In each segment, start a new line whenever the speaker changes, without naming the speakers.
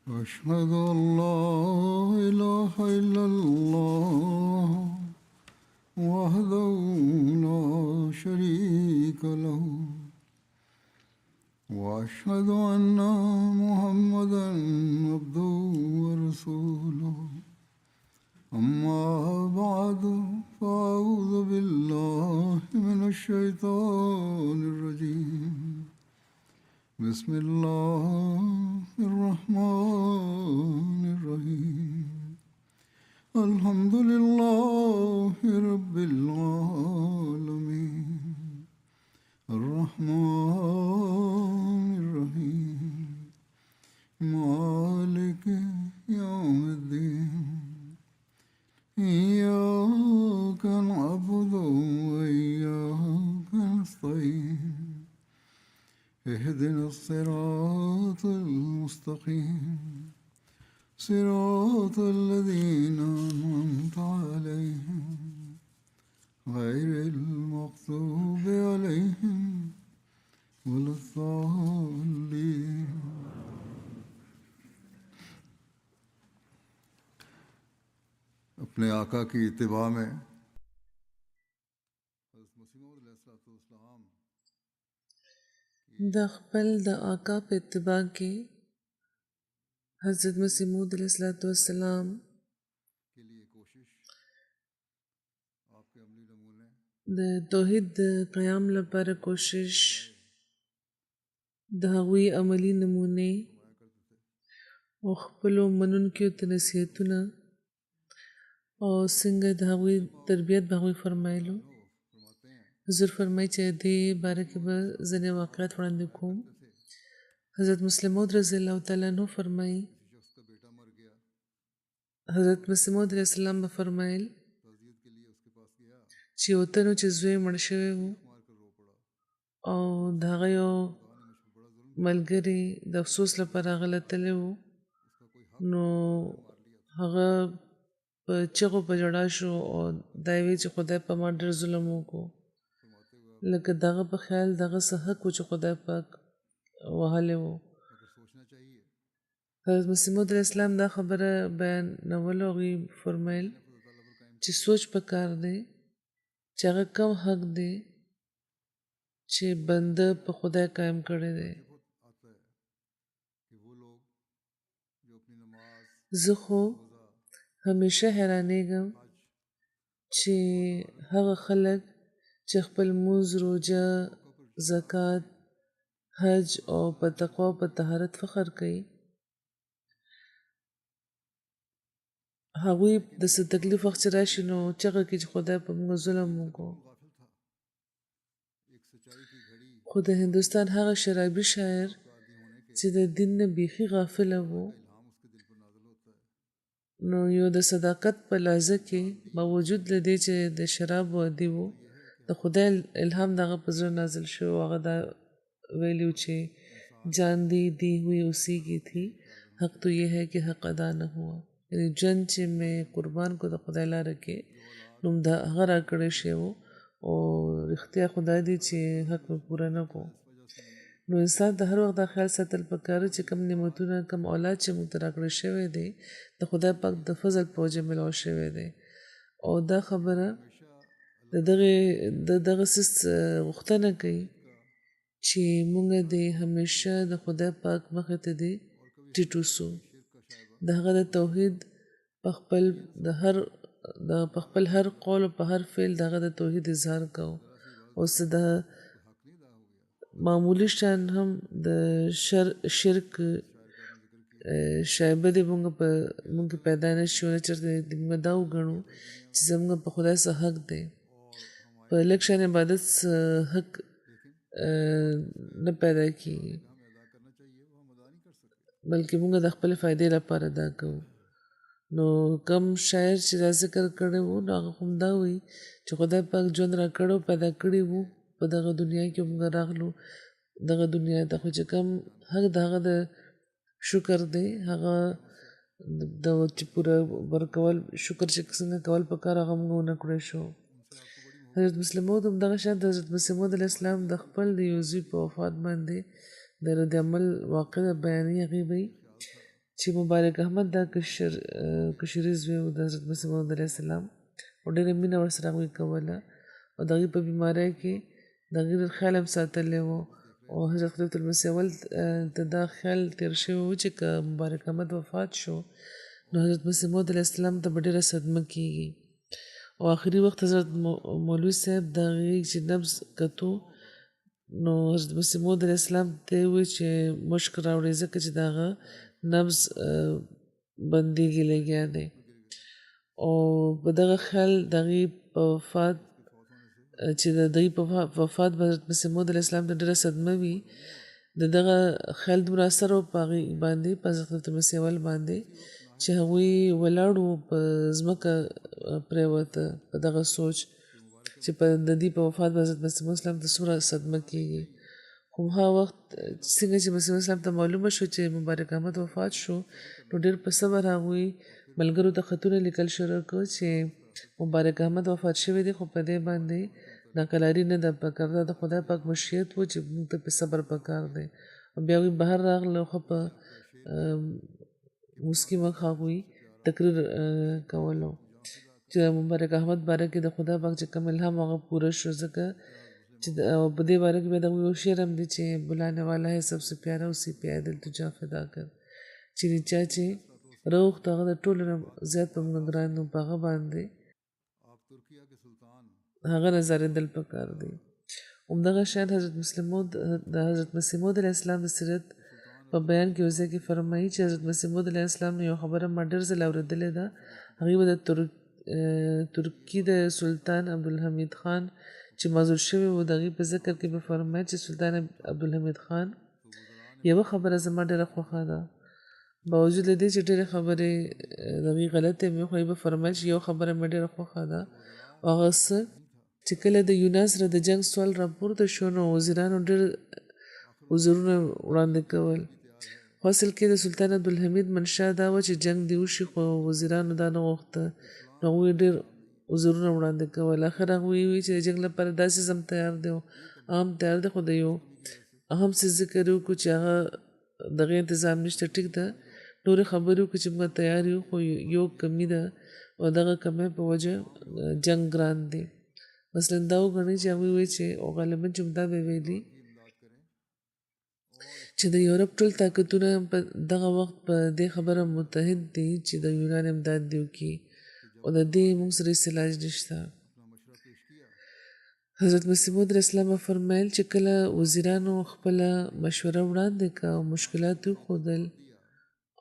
أشهد أن لا إله إلا الله وحده لا شريك له وأشهد أن محمدا عبده ورسوله أما بعد فأعوذ بالله من الشيطان الرجيم بسم الله الرحمن الرحيم الحمد لله رب العالمين الرحمن الرحيم مالك يوم الدين إياك نعبد وإياك نستعين اهدنا الصراط المستقيم صراط الذين أنعمت عليهم غير المغضوب عليهم ولا الضالين अपने आका की इत्तिबा में
د خپل د آقا په اتباع کې حضرت مسیح موعود علیه السلام د توحید د قیام لپاره کوشش د هغوی عملی نمونه او خپلو منونکیو ته نصیحتونه او څنګه د هغوی تربیت به هغوی فرمایلو حضور فرمایي چې دې باره کې به ځینې واقعات وړاندې کوم حضرت مسلم موعود رضی الله تعالی عنہ فرمایي حضرت مسیح موعود علیه السلام به فرمایل چې یو تن و چې زوی مړ شوی و او د هغه یو ملګري د افسوس لپاره هغه تللی و نو هغه په چغو په ژړا شو او دا یې ویل چې خدای په ما ډېر ظلم وکړو لکه دغه په خیال دغه څه حق و چې خدای پاک وهلی و حضرت مسیح موعود علیه السلام دا خبره بیانولو هغوی فرمیل چې سوچ پکار دی چې هغه کم حق دی چې بنده په خدای قایم کړی دی زه خو همیشه حیرانېږم چې هغه خلک چې خپل لمونځ روژه زکات حج او په تقوا او په طهارت فخر کوي هغوی د څه تکلیف وخت چې راشي نو چغه کوي چې خدای په موږ ظلم وکړو خو د هندوستان هغه شرابي شاعر چې د دین نه بیخي غافله و نو یو د صداقت په لحظه کې باوجود له دې چې د شراب عادي و د خدای الهام دغه په زړه نازل شو هغه دا ویلو چې جان دی ہوئی اسی کی تھی حق تو یہ ہے کہ حق ادا نہ ہوا یعنی جن چې مې قربان کو د خدای لاره کې نو دا هغه راکړی شی و او رښتیا خدای دی چې حق مې پوره نه کو نو انسان د هر وخت دا خیال ساتل پکار چې کم نعمتونه کم اولاد چې موږ ته راکړی شوی دی د خدای پاک د فضل په وجه ملاو شوی دی او دا خبره د دغه څه غوښتنه کوي چې موږ دې همیشه د خدای پاک مخې ته دې ټیټ اوسو د هغه د توحید په خپل هر قول او په هر فعل د هغه د توحید اظهار کوو اوس د معمولی شان هم د شرک شایبه دې موږ پیدا نه شي ونه چېرته موږ دا وګڼو چې زموږ په خدای څه حق دی په لږ شان عبادت حق نه پیدا کېږي بلکې موږ د خپلې فایدې لپاره دا کوو نو کم شاعر چې دا ذکر کړی و نو هغه هم دا وایي چې خدای پاک ژوند راکړی و پیدا کړي وو په دغه دنیا کې موږ راغلو دغه دنیا ته خو چې کم حق د هغه د شکر دی هغه د چې پوره ورکول شکر چې څنګه کول پکار هغه موږ ونه کړی شو حضرت مسلم موعود هم دغه شان د حضرت مسیح موعود علیه السلام د خپل د یو زوی په وفات باندې د رد عمل واقع بیانوي هغې وایي چې مبارک احمد دا کشري زوی و د حضرت مسیح موعود علیه السلام او ډېره مینه ورسره هغوی کوله او د هغوی په بیمارۍ کې د هغوی ډېر خیال هم ساتلی و او حضرت خلیفة المسیح اول ته دا خیال تېر شوی و چې که مبارک احمد وفات شو نو حضرت مسیح موعود علیه السلام ته به ډېره صدمه کېږي او آخري وخت حضرت مولوي صاحب د هغې چې نبض کتو نو حضرت مسیح موعود علیه السلام ته یې وویل چې مشک راوړئ ځکه چې د هغه نبض بندېږي لګیا دی او په دغه خیال د هغې په وفات چې د دوی په وفات به حضرت مسیح موعود علیه السلام ته ډېره صدمه وي د دغه خیال دومره اثر و په هغې باندې په حضرت خلیفة المسیح اول باندې چې هغوی ولاړ وو په ځمکه پرېوته په دغه سوچ چې په د دې په وفات به حضرت مسیح موعود اسلام ته څومره صدمه کېږي خو هغه وخت څنګه چې مسیح موعود اسلام ته معلومه شو چې مبارک احمد وفات شو نو ډېر په صبر هغوی ملګرو ته خطونه لیکل شروع کړ چې مبارک احمد وفات شوی دی خو په دې باندې ناکلاري نه ده پکار دا د خدای پاک مشیت و چې موږ ته په صبر پکار دی او بیا هغوی بهر راغله خو په مسکی مخ هغوی تقریر کولو چې مبارک احمد باره کې د خدا پاک چې کوم الهام هغه پوره شو ځکه چې په دې باره کې بیا د یو شعر هم دی چې بلانے والا ہے سب سے پیارا اسی پہ ہے دل تجھا فدا کر چې چا چې روغ ته هغه د ټولو نه زیات په موږ ګران نو په هغه باندې هغه نظارېدل پکار دی همدغه شان حضرت مسیح موعود علیه السلام د سیرت په بیان کې وځي کې فرمایي چې حضرت مسیح موعود علیه السلام یو خبره ما ډېر ځله اورېدلې ده هغې به د ترکي د سلطان عبدالحمید خان چې معذور شوی و د هغې په ذکر کې به فرمایي چې سلطان عبدالحمید خان یوه خبره زما ډېره خوښه ده باوجود له دې چې ډېرې خبرې د هغې غلطې مې خو یې به فرمایل چې یو خبره مې ډېره خوښه ده او هغه څه چې کله د یونان سره د جنګ سوال راپورته شو نو وزیرانو ډېر عذرونه وړاندې کول خو اصل کې د سلطان عبدالحمید منشا دا وه چې جنګ دې وشي خو وزیرانو دا نه غوښته نو هغوی ډېر عذرونه وړاندې کول اخر هغوی وویل چې د جنګ لپاره داسې زم تیار دی عام تیار دی خو د یو اهم څه ذکر یې وکړو چې هغه دغه انتظام نشته ټیک ده نورې خبرې وکړو چې موږ تیار یو خو یو کمی ده او دغه کمی په وجه جنګ ګران دی مثلا دا وګڼئ چې هغوی وایي چې او غالبا چې دا به ویلي چې د یورپ ټول طاقتونه په دغه وخت په دې خبره متحد دي چې د یونان امداد دی وکړي او د دې موږ سره علاج نشته حضرت مسیح موعود علیه السلام فرمایل چې کله وزیرانو خپله مشوره وړاندې کړه او مشکلات یې وښودل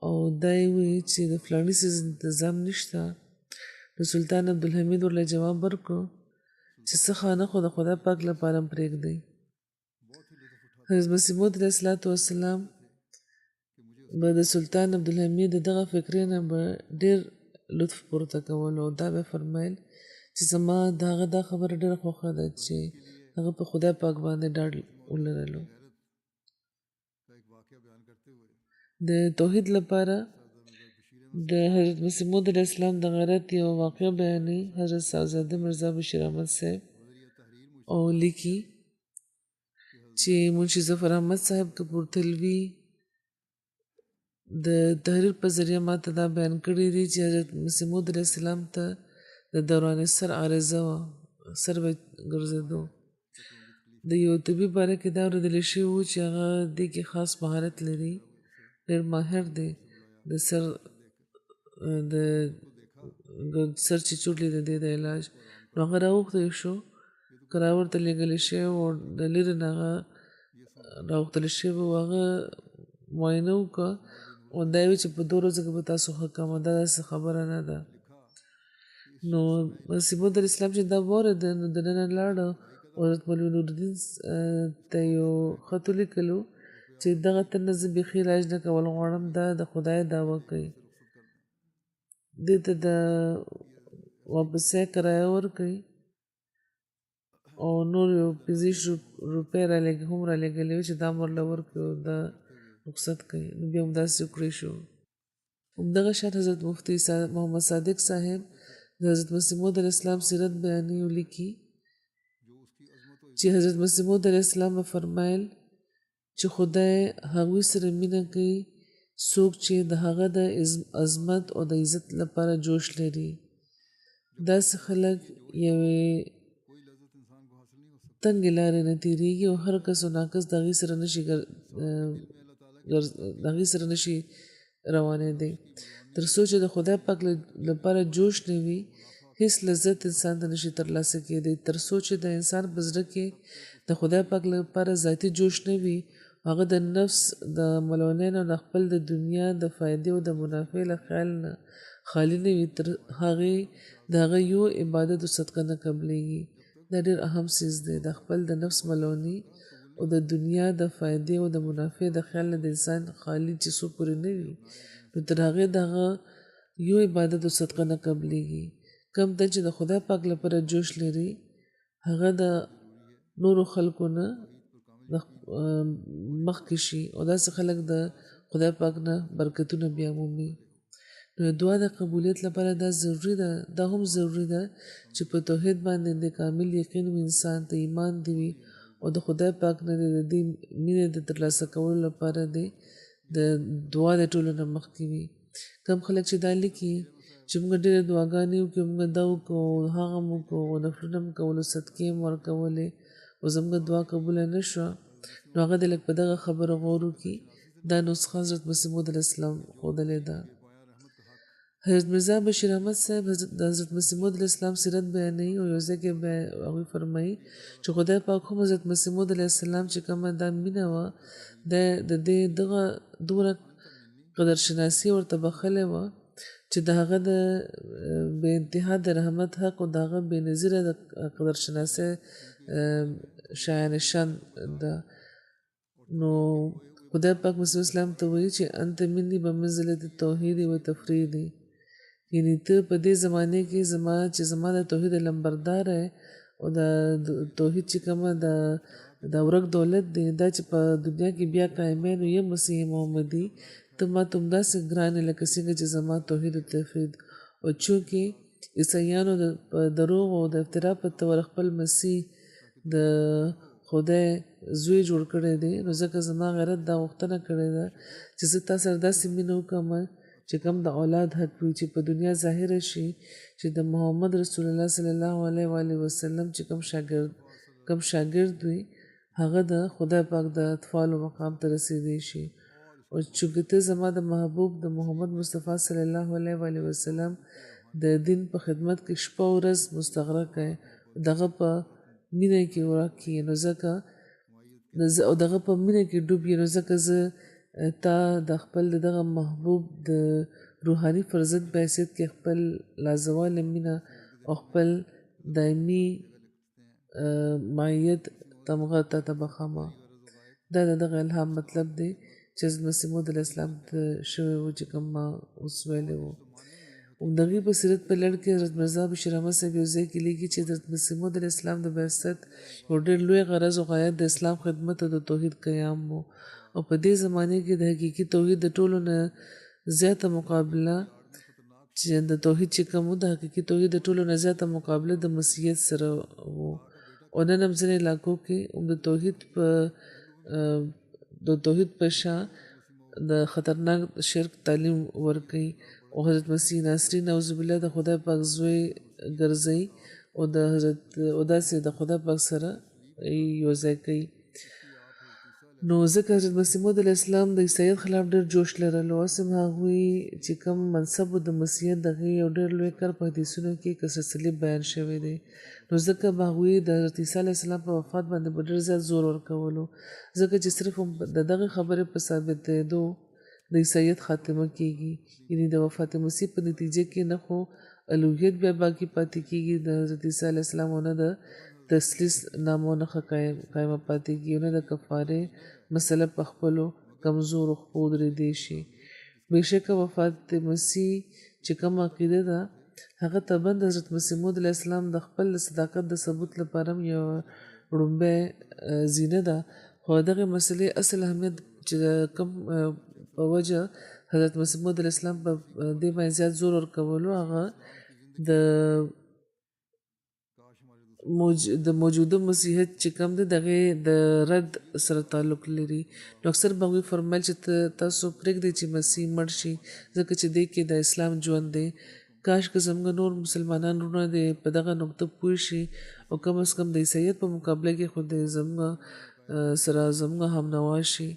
او دا یې وویل چې د فلاني څیز انتظام نشته نو سلطان عبدالحمید ورله جواب ورکړو چې څه خانه خو د خدای پاک لپاره هم پرېږدئ حضرت مسیح موعود علیه السلام به د سلطان عبدالحمید د دغه فکرې نه به ډېر لطف پورته کول او دا به فرمایل چې زما د هغه دا خبره ډېره خوښه ده چې هغه په خدای پاک باندې ډاډ ولرلو د توحید لپاره د حضرت مسیح موعود علیه السلام د غیرت یو واقعه بیانوي حضرت صاحبزاده مرزا بشیر احمد صاحب او لیکي چې منشي ظفر احمد صاحب کپورتلوي د تحریر په ذریعه ما ته دا بیان کړی دی چې حضرت مسیح موعود علیه السلام ته د دوران سر عارضه وه سر به ګرځېدو د یو طبیب باره کې دا اورېدلی شوي وو چې هغه دې کې خاص مهارت لري ډېر ماهر دی د سر چې چوټ د دې د علاج نو هغه راوغوښتی شو که راورته لېږلی شوی و د لرې نه هغه راوغوښتلی شوی و هغه معاینه وکړه او دا یې وویل چې په 2 ورځو کې به تاسو ښه کړم دا داسې خبره نه ده نو مسیح موعود علیه السلام چې دا واورېده نو دننه لاړه او حضرت مولوي نورالدین ته یو خط ولیکلو چې دغه تن نه زه بیخي علاج نه کول غواړم دا د خدای دعوه کوي دې ته د واپسۍ کرایه ورکوي او نور یو 25 روپۍ هم رالېږلې وې چې دا هم ورله ورکړي او دا رخصت کوي نو بیا هم داسې وکړی شو همدغه شان حضرت مفتي محمد صادق صاحب د حضرت مسیح موعود علیه السلام سیرت بیانوي او لیکي چې حضرت مسیح موعود علیه السلام فرمایل چې خدای هغوی سره مینه کوي څوک چې د هغه د عظمت او د عزت لپاره جوش لري. داسې خلک یوې تنګې لارې نه تېرېږي او هر کس او ناکس د هغې سره نشي روانېدی. تر څو چې د خدای پاک لپاره جوش نه وي، هیڅ لذت انسان ته نشي ترلاسه کېدی. تر څو چې د انسان په زړه کې د خدای پاک لپاره ذاتي جوش نه وي، هغه د نفس د ملونین او د خپل د دنیا د فایدې او د منافع له خیال نه خالی نه وي، تر هغې د هغه یو عبادت او صدقه نه قبلېږي. دا ډېر اهم څیز دی. د خپل د نفس ملونی او د دنیا د فایدې او د منافع د خیال نه د انسان خالی چې څو پورې نه وي، نو تر هغې د هغه یو عبادت او صدقه نه قبلېږي. کم ته چې د خدای پاک لپاره جوش لري، هغه د نورو خلکو نه مخکې شي او داسې خلک د خدای پاک نه برکتونه بیا مومي. نو دعا د قبولیت لپاره دا ضروري ده، دا هم ضروري ده چې په توحید باندې د کامل یقین و انسان ته ایمان دی وي او د خدای پاک نه د دې مینې د ترلاسه کولو لپاره د دعا د ټولو نه مخکې وي. کم خلک چې دا لیکي چې موږ ډېرې دعاګانې وکړو، موږ دا وکړو، هغه مو وکړو، نفلونه مو کولو، صدقې مو ورکولې او زموږ دعا قبوله نه شوه، نو هغه د لږ په دغه خبره غور وکړي. دا نسخه حضرت مسیح موعود علیه السلام ښودلې ده. حضرت میرزا بشیر احمد صاحب د حضرت مسیح موعود علیه السلام سیرت بیانوي او یو ځای کې هغوی فرمایي چې خدای پاک هم حضرت مسیح موعود علیه السلام چې کومه دا مینه وه، د دې دغه دومره قدرشناسي ورته بخښلې وه چې د هغه د بې انتها د رحمت حق او د هغه بې نظیره د قدرشناسۍ شایان شان ده. نو خدای پاک مسیح اسلام ته وایي چې انت مني بمنزلة التوحید و تفریدی، یعنی ته په دې زمانې کې زما د توحید لمبردار ہے او د توحید چې کومه د ورک دولت دی دا چې په دنیا کې بیا قایمین یې مسیح محمدي، ته ما ته همداسې ګران یې لکه څنګه چې زما توحید و تفرید. او چونکې عیسایانو د دروغ او د افترا په تور خپل مسیح د خدای زوی جوړ کړی دی، نو ځکه زما غیرت دا غوښتنه کړې ده چې زه تا سره داسې مینه وکړم چې کوم د اولاد حق وي، چې په دنیا ظاهره شي چې د محمد رسول الله صلی الله علیه و آله وسلم چې کوم شاګرد وي، هغه د خدای پاک د اطفالو مقام ته رسیدی شي. او چونکې ته زما د محبوب د محمد مصطفی صلی الله علیه و آله وسلم د دین په خدمت کې شپه او ورځ مستغرق یې، دغه په مینه کې ورک یې، نو ځکه او دغه په مینه کې ډوب یې، نو ځکه زه تا د خپل دغه محبوب د روحاني فرزند په حیثیت کې خپل لازواله مینه او خپل دایمي معیت تمغه ته بخښمه. دا د دغه الهام مطلب دی چې حضرت مسیح موعود علیه السلام ته شوی و چې کوم ما اوس ویلی و. دغې په سیرت په لړ کې حضرت میرزا بشیر احمد صاحب یو ځای کې لیکي چې حضرت مسیح موعود علیه السلام د بعثت یو ډېر لوی غرض او غایت د اسلام خدمت او د توحید قیام و، او په دې زمانې کې د حقیقي توحید د ټولو نه زیاته مقابله چې د توحید چې کوم د حقیقي توحید د ټولو نه زیاته مقابله د مسیحیت سره و. او نن هم ځینې علاقو کې د توحید په شا د خطرناک شرک تعلیم ورکوي او حضرت مسیح ناصري نعوذ بالله د خدای پاک زوی ګرځوي او داسې د خدای پاک سره یو ځای کوي. نو ځکه حضرت مسیح موعود علیه السلام د عیسایت خلاف ډېر جوش لرلو، اوس هم هغوی چې کوم منصب د مسیحیت دغه یو ډېر لوی کار په حدیثونو کې کسر صلیب بیان شوی دی، نو ځکه به هغوی د حضرت عیسی علیه السلام په وفات باندې به ډېر زیات زور ورکولو، ځکه چې صرف د دغه خبرې په ثابتېدو د عیسایت خاتمه کیږي، یعنی د وفات مسیح په نتیجه کې نه خو الوهیت بیا باقي پاتې کیږي د حضرت عیسی علیه السلام، او نه د تثلیث نامو نښه قایمه پاتې کیږي، او نه د کفارې مسله په خپلو کمزورو خپو درېدی شي. بېشکه وفات مسیح چې کوم عقیده ده هغه طبعا د حضرت مسیح موعود علیه السلام د خپل صداقت د ثبوت لپاره هم یو وړومبی زینه ده، خو دغې مسلې اصل اهمیت چې کوم په وجه حضرت مسیح موعود علیه السلام په دې باندې زیات زور ورکولو، هغه د د موجوده مسیحیت چې کوم دی دغه د رد سره تعلق لري نو اکثر به وی فرمایل چې تاسو پرېږدئ چې مسیح مړ شي ځکه چې دی کې د اسلام ژوند دی کاش که زموږ نور مسلمانان وروڼه دې په دغه نقطه پوه شي او کم از کم د عیسایت په مقابله کې خو د زموږ سره زموږ همنوا شي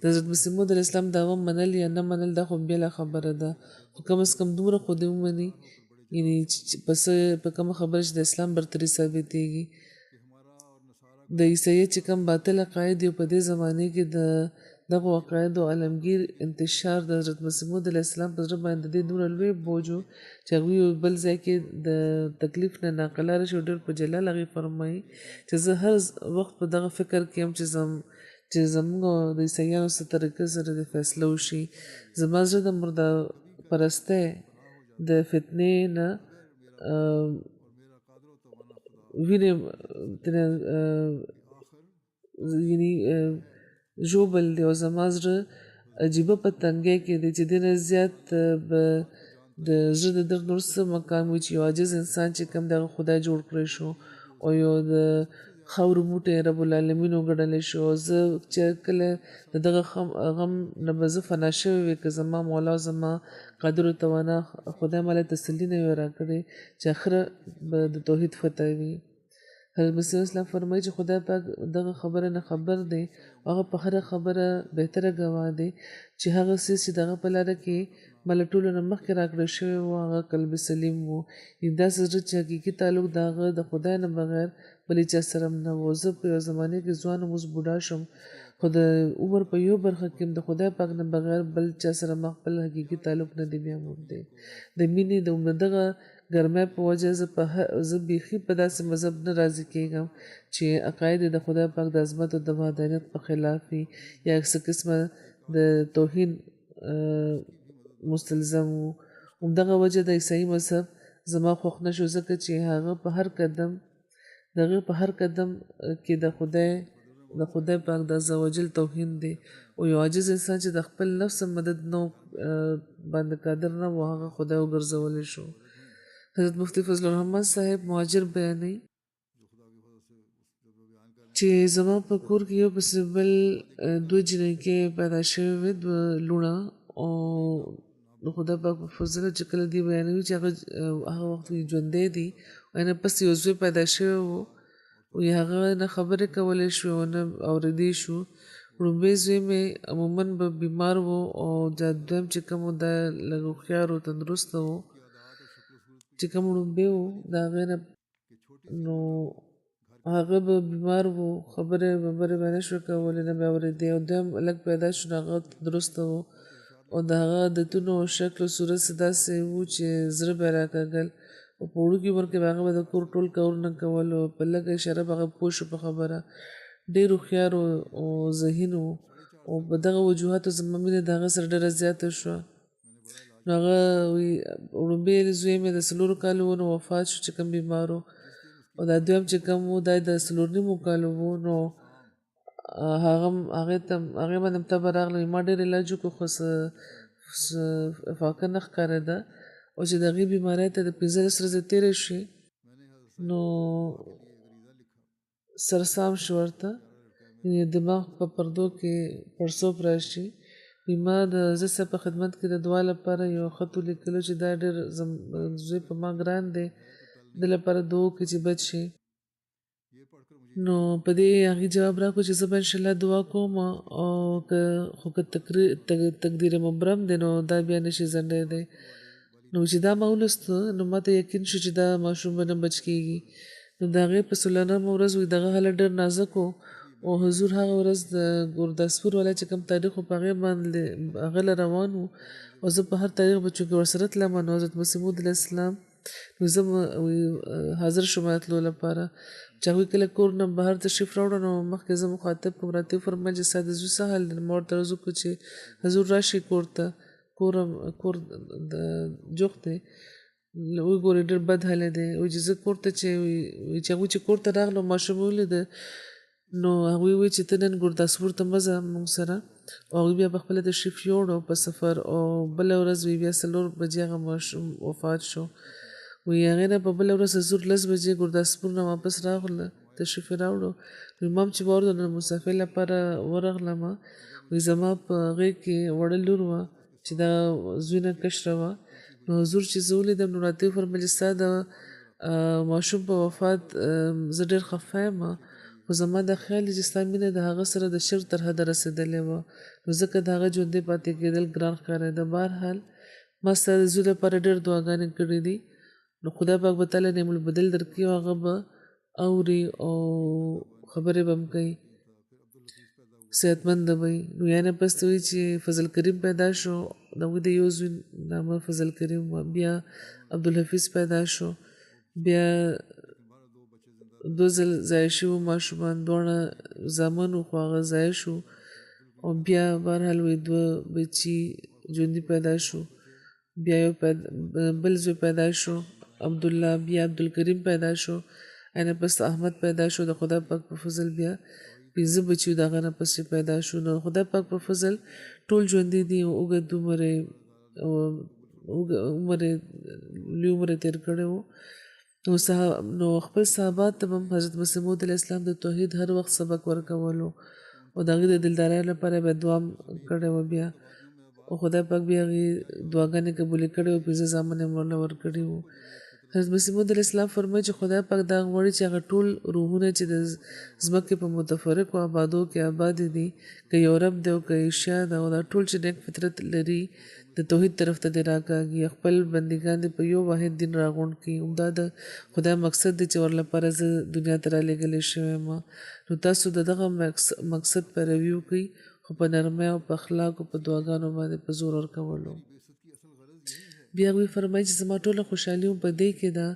د حضرت مسیح موعود علیه السلام دعوه منل یا نه منل دا خو بېله خبره ده خو کم از کم دومره خو دې ومني یعنی په کومه خبره چې د اسلام برتري ثابتېږي د عیسایت چې کوم باطل عقاید یو په دې زمانه کې د دغه عقایدو عالمگیر انتشار د حضرت مسیح موعود علیه السلام په زړه باندې د دې دومره لوی بوج و چې هغوی بل ځای کې د تکلیف نه ناقلاره شو ډېر په جلال هغې فرمایي چې زه هر وخت په دغه فکر کې یم چې زموږ د عیسایانو څه طریقه سره د فیصله وشي زما زړه د مرده پرستۍ د فتنې نه وینې یعنی ژوبل دی او زما زړه عجیبه په تنګۍ کې دی چې دینه زیات به د زړه د درد نور څه مقام وي چې یو عاجز انسان چې کوم دغه خدای جوړ کړی شو او یو د خاورو موټی رب العالمین وګڼلی شو زه چې کله د دغه غم نه به زه فنا شوی وي که زما مولا زما قادر التوانا خدای ماله تسلي نه وي راکړې چې اخره به د توحید فتح وي حضرت مسیح اسلام فرمایي چې خدای پاک دغه خبره نه خبر دی هغه په هره خبره بهتره ګواه دی چې هغه څه چې دغه په لاره کې مله ټولو نه مخکې راکړی شوی و هغه قلب سلیم و داسې زړه چې حقیقي تعلق د هغه د خدای نه بغیر بلې چا سره نه و زه په یو زمانې کې ځوان اوس بوډا شم خو د عمر په یو برخه کې د خدای پاک نه بغیر بل چا سره ما خپل حقیقي تعلق نه دی بیا موندی د مینې د دغه ګرمۍ په وجه زه بیخي په داسې مذهب نه راضي کېږم چې عقاید د خدای پاک د عظمت او د وحدانیت په خلاف وي یا څه قسمه د توهین مستلزم وو همدغه وجه د عیسائی مذهب زما خوښ نه شو ځکه چې هغه په هر قدم کې د خدای پاک د عزوجل توهین دی او یو عاجز انسان چې د خپل نفس مدد نه باندې قادر نه و هغه خدای وګرځولی شو حضرت مفتی فضل الرحمن صاحب مهاجر بیانوي چې زما په کور کې یو پسې بل دوه جنکۍ پیدا شوې وې دوه لوڼه او د خدای پاک په فضل چې کله دی بیانوي چې هغه وخت ژوندی دي او نه پس یو زوی پیدا شوی و او هغه نه خبرې کولی شو او نه اورېدی شو وړومبی زوی مې عموما به بیمار و او دویم چې کوم و دا لږ هوښیار و تندرسته و چې کوم وړومبی و د هغې نه نو هغه به بیمار و خبرې به نه شوه کولی نه به اورېدی او دویم لږ پیدا شو نو هغه تندرسته و او د هغه عادتونو او شکل او صورت داسې وو چې زړه به یې راکاږل او په وړوکي عمر کې به هغه به د کور ټول کارونه کول او په لږه اشاره به هغه پوه شو په خبره ډېر هوښیار او ذهین و او په دغه وجوهاتو زما مینه د هغه سره ډېره زیاته شوه نو هغه وړومبی زوی مې د 4 کالو و نو وفات شو چې کوم بیمار و او دا دویم چې کوم و دا د 4 کالو و نو هغې باندې هم تبه راغله ما ډېر علاج وکړو خو څه افاقه نه ښکارېده او چې د هغې بیمارۍ ته د 15 ورځې تېرې شوې نو سرسام شو ورته دماغ په پردو کې پړسوب راشي ما د زه صاحب په خدمت کې د دعا لپاره یو خط ولیکلو چې دا ډېر زوی په ما ګران دی د لپاره دعا وکړي چې بچ شي نو په دې هغې جواب راکړو چې زه به انشاءالله دعا کوم او خو که تقدیر مبرم دی نو دا بیا نشي ځنډی دی نو چې دا ما ولوسته نو ما ته یقین شو چې دا ماشوم به نه بچ کېږي نو د هغې په 14مه ورځ دغه حالت ډېر نازک و او حضور هغه ورځ د ګورداسپور والا چې کوم تاریخ و په هغې باندې هغه له روان و او زه په هر تاریخ به چونکې ورسره تلم نو حضرت مسیح موعود علیه السلام نو زه حاضر شوم تلو لپاره چې هغوی کله کور نه بهر تشریف راوړه نو مخکې زه مخاطب کوم راته وفرمیل چې ستا د زوی څه حال دی ما ورته عرض وکړو چې حضور راشي کور ته کور د جوخت دی وګورې ډېر بد حاله دی وایي چې زه کور ته چې هغوی چې کور ته راغلو ماشوم مې ولیده نو هغوی وایي چې ته نن ګورداسپور ته مه ځه موږ سره او هغوی بیا پخپله تشریف یوړو په سفر او بله ورځ بیا 4 بجې هغه ماشوم وفات شو وی هغې نه په بله ورځ حضور 10 بجې ګرداسپور نه واپس راغله تشریف یې راوړو امام چې واورېدل د مسافر لپاره ورغلمه وی زما په غېږ کې وړه لور وه چې دا زوی نه کشره وه نو حضور چې زه ولیدم نو راته وفرمیل چې ستا د ماشوم په وفات زه ډېر خفه یم خو زما دا خیال دی چې ستا مینه د هغه سره د شرک تر حده رسېدلې وه نو ځکه د هغه ژوندی پاتې کېدل ګران ښکارېده بهرحال ما ستا د زوی لپاره ډېر دعاګانې کړې دي نو خدای پاک به تعالی نعم البدل درکړي او هغه به اوري او خبرې به هم کوي صحتمند به وي نو یا نه پس ته وایي چې فضل کریم پیدا شو د هغوی د یو زوی نامه فضل کریم وه بیا عبدالحفیظ پیدا شو بیا 2 ځل ضایع شوي ماشومان دواړه زامن وو خو هغه ضایع شو او بیا بهرحال وایي 2 بچي ژوندي پیدا شو بیا یو بل زوی پیدا شو عبدالله بیا عبدالکریم پیدا شو اینه پس احمد پیدا شو د خدای پاک په فضل بیا 5 بچي د هغه نه پسې پیدا شو نو خدای پاک په فضل ټول ژوندي دي او اوږد عمر لوی عمر یې تېر کړی و نو خپل صحابات ته هم حضرت مسیح موعود علیه السلام د توحید هر وخت سبق ورکولو او د هغې د دلدارۍ لپاره به دعا کړې وه بیا او خدای پاک بیا هغې دعاګانې قبولې کړې وې 15 زامن یې ورله ورکړي وو حضرت مسیح موعود علیه السلام فرمایي چې خدای پاک دا غواړي چې هغه ټول روحونه چې د ځمکې په متفرقو آبادو کې آباد دي که یورپ دی او که ایشیا ده او دا ټول چې نیک فطرت لري د توحید طرف ته دې راکاږي خپل بندګان دې په یو واحد دین راغونډ کړي همدا د خدای مقصد دی چې ورلپاره زه دنیا ته رالېږلی شوی یم نو تاسو د دغه مقصد پیروي وکړئ خو په نرمۍ او په اخلاقو په دعاګانو باندې په زور ورکولو بیا هغوی فرمایي چې زما ټوله خوشحالي هم په دې کې ده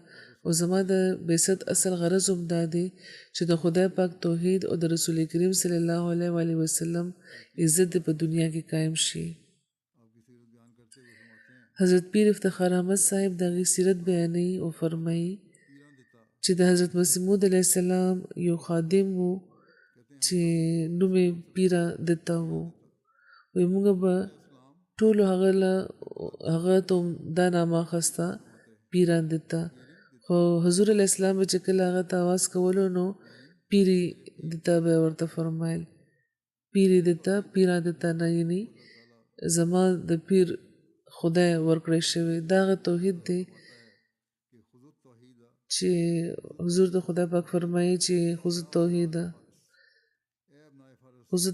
او زما د بعثت اصل غرض هم دا دی چې د خدای پاک توحید او د رسول کریم صلی الله علیه وسلم عزت په دنیا کې قایم شي حضرت پیر افتخار احمد صاحب د هغې سیرت بیانوي او فرمایي چې د حضرت مسیح موعود علیه السلام یو خادم و چې نوم یې پیره دته و وایي موږ به ټولو هغه ته دا نامه اخسته پیران دته خو حضور علیه السلام به چې کله هغه ته اواز کولو نو پیري دته به ورته فرمایل پیري دته پیران دته نه یعنی زما د پیر خدای ورکړی شوی دا هغه توحید دی چې حضور د خدای پاک فرمایي چې خذ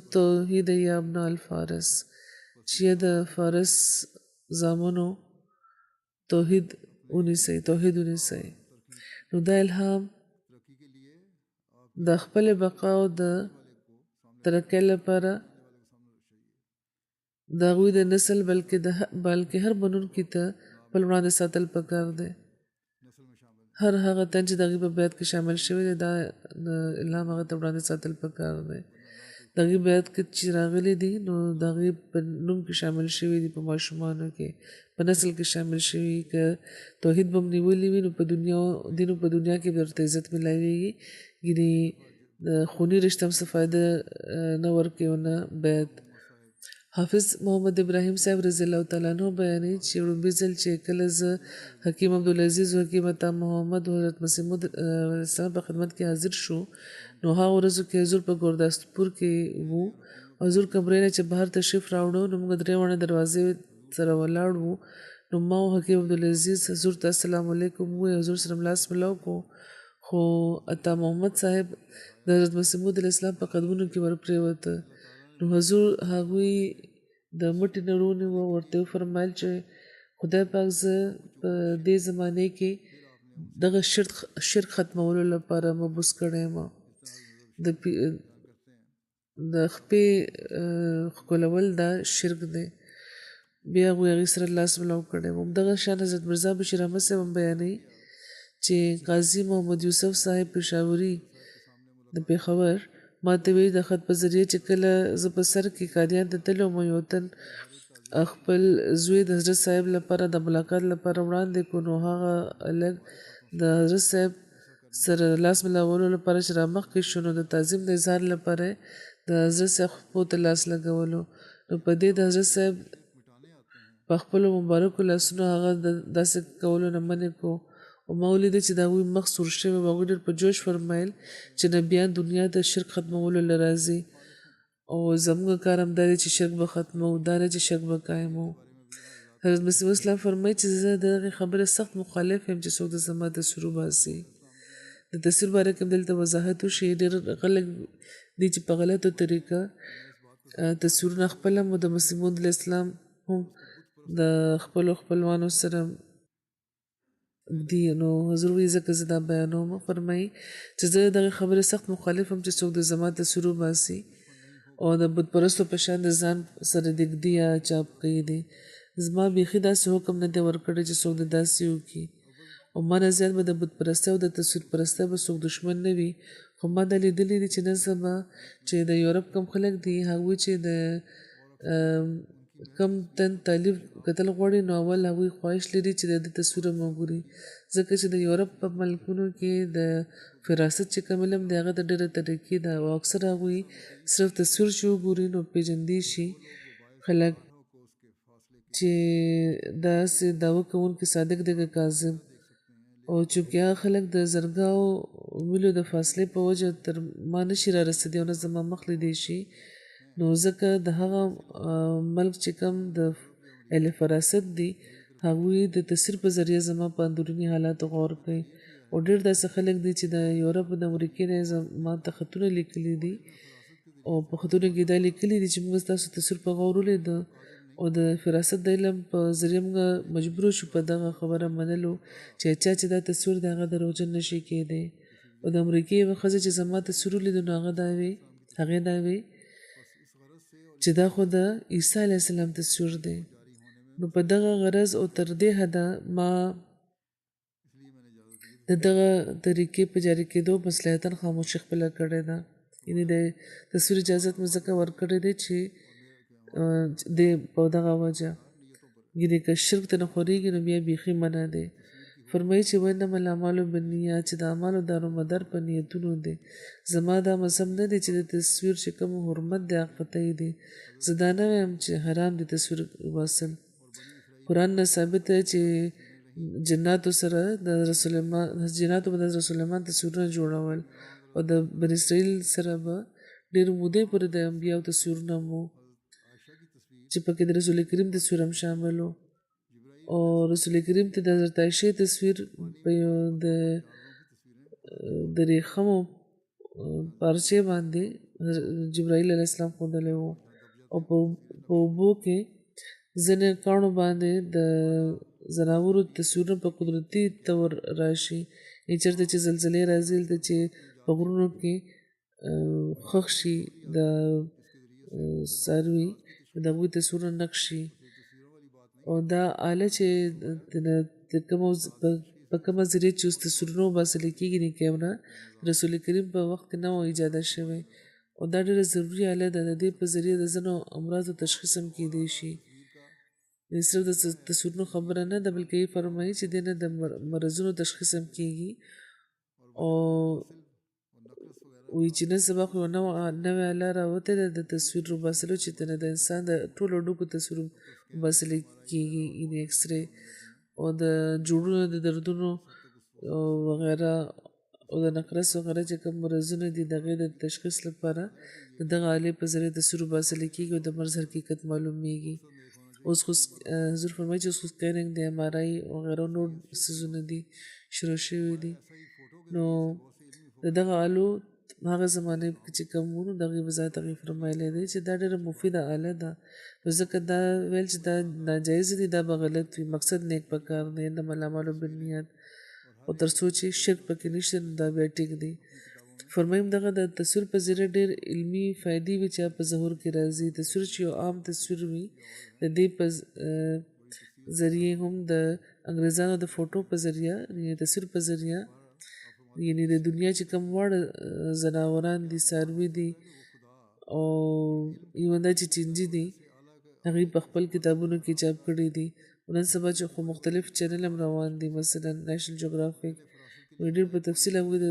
التوحید یا ابناء الفارس چې د فارس زامنو توحید ونیسئ نو دا الهام د خپل بقا او د ترقۍ لپاره د هغوی د نسل بلکې هر بنونکي ته خپل وړاندې ساتل پکار دی هر هغه تن چې د هغوی په بیعت کې شامل شوی دی دا الهام هغه ته وړاندې ساتل پکار دی د هغې بیعت کې چې راغلی دي نو د هغې په نوم کې شامل شوي دي په ماشومانو کې په نسل کې شامل شوي که توحید به هم نیولي وي نو په دنیا کې به ورته عزت میلاویږي ګینې د خوني رشته هم څه فایده نه ورکوي او نه بیعت حافظ محمد ابراهیم صاحب رضی الله تعالی عنہ بیانوي چې لومړي ځل چې کله زه حکیم عبدالعزیز و حکیم عطا محمد و حضرت مسیح موعود علیه السلام په خدمت کې حاضر شو نو هغه ورځو کې حضور په ګرداسپور کې وو حضور کمرې نه چې بهر تشریف راوړو نو موږ 3 وړه دروازې سره ولاړ وو نو ما او حکیم عبدالعزیز حضور ته السلام علیکم ووایي حضور سره لاس ملاو کړو خو عطا محمد صاحب د حضرت مسیح موعود علیه السلام په قدمونو کې ورپرېوته نو حضور هغوی د مټې نه ونیوه ورته وفرمایل چې خدای پاک زه په دې زمانې کې دغه شرک ختمولو لپاره مبوس کړی یم د خپې ښکلول دا شرک دی بیا هغوی هغې سره لاس ملاو کړی و همدغه شان حضرت مرزا بشیر احمد صاحب هم بیانوي چې قاضي محمد یوسف صاحب پېښوري د پېښور ما ته وایي د خط په ذریعه چې کله زه په سر کې قادیان ته تللی وم یو تن خپل زوی د حضرت صاحب لپاره د ملاقات لپاره وړاندې کړو نو هغه هلک د حضرت صاحب سره لاس ملاولو لپاره چې رامخکې شو نو د تعظیم د اظهار لپاره د حضرت صاحب خپو ته لاس لګولو نو په دې د حضرت صاحب په خپلو مبارکو لاسونو هغه داسې کولو نه منې کړو او ما ولیده چې د هغوی مخ سور شوی و. هغوی ډېر په جوش فرمایل چې نبیان دنیا د شرک ختمولو له راځي او زموږ کار هم دا دی چې شرک به ختمو، دا نه چې شرک به قایمو. حضرت مسیح اسلام فرمایي چې زه د هغې خبرې سخت مخالف یم چې څوک د زما تصویر وباسي. د تصویر باره کې دلته وضاحت وشي. ډېر خلک دي چې په غلطو طریقه تصویرونه خپل هم د مسیح موعود علیه السلام هم د خپلو خپلوانو سره دي. نو حضور وایي ځکه زه دا بیانوم. فرمایي چې زه د هغې خبرې سخت مخالف یم چې څوک د زما تصویر وباسي او د بت پرستو په شان د ځان سره دګدي یا چاپ کوي دي. زما بیخي داسې حکم نه دی ورکړی چې څوک د داسې وکړي او ما نه زیات به د بت پرستۍ او د تصویر پرستۍ به څوک دشمن نه وي. خو ما دا لیدلي دي چې نن سبا چې د یورپ کم خلک دي هغوی چې د کم تن تعلیم کتل غواړي نو اول هغوی خواهش لري چې د دې تصویر هم وګوري، ځکه چې د یورپ په ملکونو کې د فراست چې کوم علم دی هغه د ډېره طریقې ده او اکثر هغوی صرف تصویر چې وګوري نو پیژندی شي خلک چې داسې دعوه کوونکي صادق دی که کاذب. او چونکې هغه خلک د زرګاو میلو د فاصلې په وجه تر ما نشي را رسېدی او نه زما مخ لیدی شي، نو ځکه د هغه ملک چې کوم د اهل فراست دي هغوی د تصویر په ذریعه زما په اندروني حالاتو غور کوي. او ډېر داسې خلک دي چې د یورپ د امریکې نه ما ته خطونه لیکلي دي او په خطونو کې دا لیکلي دي چې موږ ستاسو تصویر په غور ولیده او د فراست د علم په ذریعه موږ مجبور شو په دغه خبره منلو چې چا چې دا تصویر د هغه دروغجن نشي کېدی. او د امریکې یوه ښځه چې زما تصویر ولیده نو هغې دا وی چې دا خو د عیسی علیه السلام تصویر دی. نو په دغه غرض او تر دې حده ما د دغه طریقې په جاري کېدو مصلحتاً خاموشي خپله کړې ده. یعنې د تصویر اجازت مې ځکه ورکړی دی چې د په دغه وجه یعنې که شرک ته نه خورېږي نو بیا بیخي منع دی. فرمایي چې وانما الاعمال بالنیات چې د اعمالو دارومدار په نیتونو دی. زما دا مذهب نه دی چې د تصویر چې کوم حرمت دی هغه قطعي دی. زه دا نه وایم چې حرام دی تصویر وباسل. قرآن نه ثابت دی چې جناتو سره د جناتو به د رسول سلیمان تصویرونه جوړول او د بني اسرائیل سره به ډېر مودې پورې د انبیاو تصویرونه وو چې پکې د رسول کریم تصویر هم شامل و. او رسول کریم ته د حضرت عایشې تصویر په یو د ریخمو پارچې باندې جبرائیل علیه السلام ښودلی و او په اوبو کې ځینې کاڼو باندې د ځناورو تصویرونه په قدرتي طور راشي. چېرته چې زلزلې راځي هلته چې په غرونو کې ښخ شي د څاروي د هغوی تصویرونه نقش شي. او دا آله چې په کومه ذریعه چې اوس تصویرونه وباسلی کېږي د کیمره رسول کریم په وخت کې نه و ایجاده شوی او دا ډېره ضروري آله ده. د دې په ذریعه د ځینو امراضو تشخیص هم کېدی شي. صرف د تصویرونو خبره نه ده بلکې یې فرمایي چې دې نه د مرضونو تشخیص هم کېږي. او وایي چې نن سبا خو یوه نوې آله راوتې ده د تصویر وباسلو چې د انسان د ټولو ډوکو تصویر وباسلی کېږي یعنې اکسرې او د جوړونو د دردونو وغیره او د نقرس وغیره چې کوم مرضونه دي د هغې د تشخیص لپاره د دغه آلې په ذریعه تصویر وباسلی کېږي او د مرض حقیقت معلومیږي. اوس خو حضور فرمایي چې اوس خو سکیننګ د ایم آر آی وغیره نور څیزونه دي شروع شوي دي. نو د دغه آلو هغه زمانې کې چې کوم وو نو د هغې وضاحت هغې فرمایلی دی چې دا ډېره مفیده آله ده. نو ځکه دا ویل چې دا ناجایز دي دا به غلط وي. مقصد نیک پکار دی انما الاعمال بالنیات او تر څو چې شرک پکې نشته نو دا بیا ټیک دی. فرمایم دغه د تصویر په ذریعه ډېر علمي فایدې وي چې په ظهور کې راځي. تصویر چې یو عام تصویر وي د دې په ذریعه هم د انګریزانو د فوټو په ذریعه یعنې تصویر په ذریعه یعنې د دنیا چې کوم واړه ځناوران دي څاروي دي او ایون دا چې چینجي دي هغې په خپل کتابونو کې چاپ کړي دي. نن سبا چې خو مختلف چینل هم روان دي مثلا نیشنل جغرافیک ډېر په تفصیل هغوی د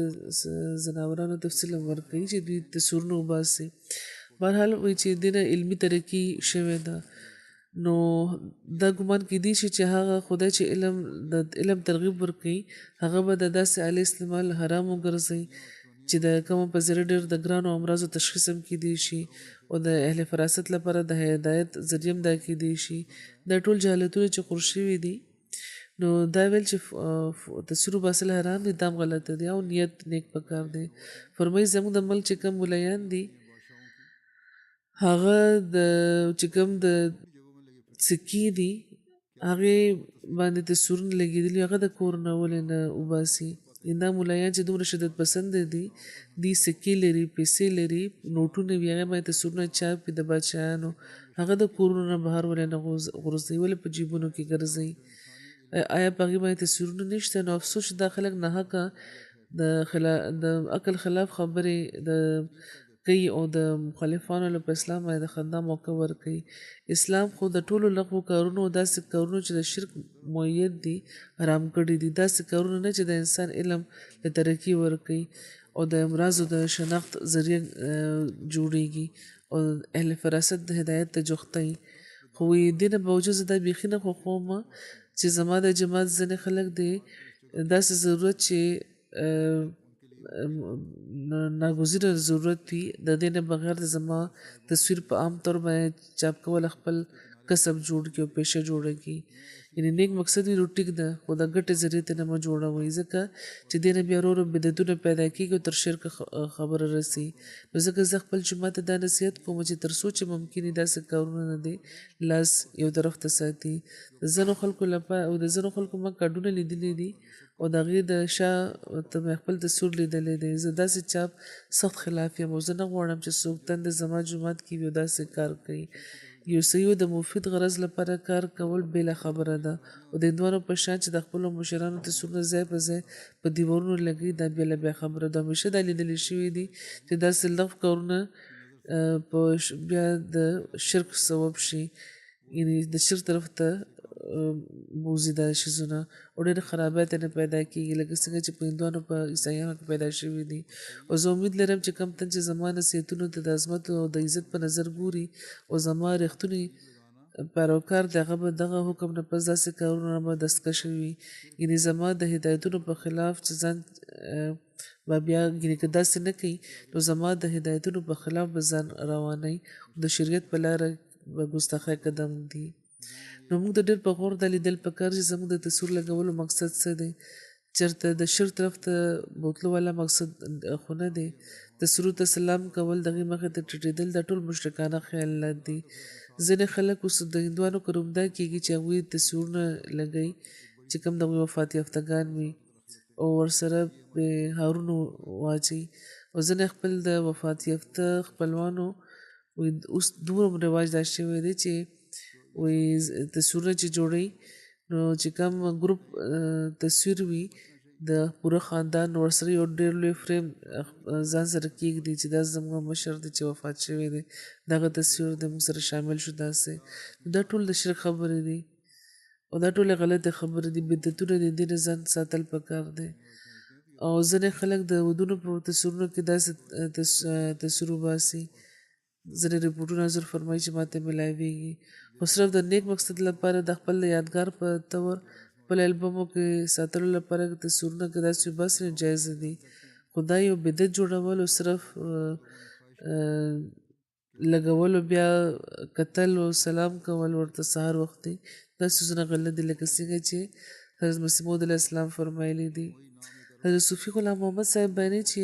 ځناورانو تفصیل هم ورکوي چې دوی تصویرونه وباسي. بهرحال وایي چې دې نه علمي ترقي شوې ده. نو دا ګمان کېدی شي چې هغه خدای چې علم ترغیب ورکوي هغه به د داسې آلې استعمال حرام وګرځي چې د کوم په ذریعه ډېر د ګرانو امراضو تشخیص هم کېدی شي او د اهل فراست لپاره د هدایت ذریعه هم دا کېدی شي دا ټول جهالتونه چې خور شوي دي نو دا ویل چې د سرو باسل حرام دي دا هم غلطه دی او نیت نیک پکار دی فرمایي زموږ د ملک چې کوم ملایان دي هغه د چې کوم د سکې دي هغې باندې د سورونه لګېدلي هغه د کور نه ولې نه وباسي دا ملایان چې دومره شدت پسنده دي دی سکې لري پیسې لري نوټونه وي هغه باندې د سورونه چاپ وي د بادشاهانو هغه د کورونو نه بهر ولې نه غورځوي ولې په جیبونو کې ګرځوي آیا په هغې باندې تصویرونه نشته نو افسوس چې دا خلک ناحقه د عقل خلاف خبرې کوي او د مخالفانو له په اسلام باندې د خندا موقع ورکوي اسلام خو د ټولو لغوو کارونو داسې کارونو چې د شرک معید دي حرام کړي دي داسې کارونه نه چې د انسان علم له ترقي ورکوي او د امراضو د شناخت ذریعه جوړیږي او اهل فراست د هدایت ته جوختوي خو دې نه باوجود زه دا بیخي نه خوښوم چې زما د جماعت ځینې خلک دی داسې ضرورت چې ناګزیره ضرورت وي د دې نه بغیر د زما تصویر په عام طور باندې چاپ کول خپل کسب جوړ کړي او پیشه جوړه کړي یعنی نیک مقصد وي نو ټیک ده خو د ګټې ذریعې ته نه مه جوړوئ ځکه چې دې نه بیا ورو ورو بدعتونه پیدا کېږي او تر شرک خبره رسي نو ځکه زه خپل جومات ته دا نصیحت کوم چې تر څو چې ممکن وي داسې کارونه نه دی لاس یو طرف ته ساتي د ځینو خلکو لپاره او د ځینو خلکو ما کارډونه لیدلي دي او د هغې د شا ته مې خپل تصویر لیدلی دی زه داسې چاپ سخت خلاف یم او زه نه غواړم چې څوک تنده زما جومات کې وي او داسې کار کوي یو صحیح د مفید غرض لپاره کار کول بېله خبره ده او د هندوانو په شان چې د خپلو مشرانو تصویرونه ځای په ځای په دیوارونو لګوي دا بیا خبره ده همیشه دا لیدلی شوي دي چې داسې لغو کارونه په بیا د شرک سبب شي یعنی د شرک طرف ته بوځي دا شیزونه او ډېر خرابیات نه پیدا کېږي لکه څنګه چې په هندوانو په عیسایانو کې پیدا شوي دي او زه امید لرم چې کم تن چې زما نصیحتونو ته د عظمت او د عزت په نظر ګوري او زما رښتونی پیروکار د هغه به دغه حکم نه پس داسې کارونه به دستکشه وي یعنې زما د هدایتونو په خلاف چې ځان به بیا یعنې که داسې نه کوي نو زما د هدایتونو په خلاف به ځان روانوي د شریعت په لاره به ګستاخی قدم دي نو موږ د ډېر په غور دا لیدل پکار چې زموږ د تصویر لګولو مقصد څه دی چېرته د شرک طرف ته بوتلو والا مقصد خو نه دی تصویرو ته سلام کول دغې مخې ته ټیټېدل دا ټول مشرکانه خیالات دي ځینې خلک اوس د هندوانو کروم دا کېږي چې هغوی تصویرونه لګوي چې کوم د هغوی وفات یافتګان وي او ورسره پرې هارونه واچوي او ځینې خپل د وفات یافته خپلوانو اوس دومره رواج دا شوی دی چې وی تصویرونه چې جوړوي نو چې کوم ګروپ تصویر وي د پوره خاندان ورسره یو ډېر لوی فریم ځان سره کېږدي چې دا زموږ مشر دی چې وفات شوی دی دغه تصویر د موږ سره شامل شو داسې دا ټول د شرک خبرې دي او دا ټولې غلطې خبرې دي بدعتونه دي دې نه ځان ساتل پکار دی او ځینې خلک د ودونو په تصویرونو کې داسې تصویر وباسي ځینې ریپورټونه حضور فرمایي چې ماته ملاویږي خو صرف د نیک مقصد لپاره د خپل یادګار په طور خپل البمو کې ساتلو لپاره تصویرونه که داسې وباسي نو جایز دي خو دا یو بدعت جوړول او صرف لګولو بیا کتل او سلام کول ورته سهار وختي دا څیزونه غلط دي لکه څنګه چې حضرت مسیح موعود علیه السلام فرمایلی دي حضرت صوفي غلام محمد صاحب باندې چې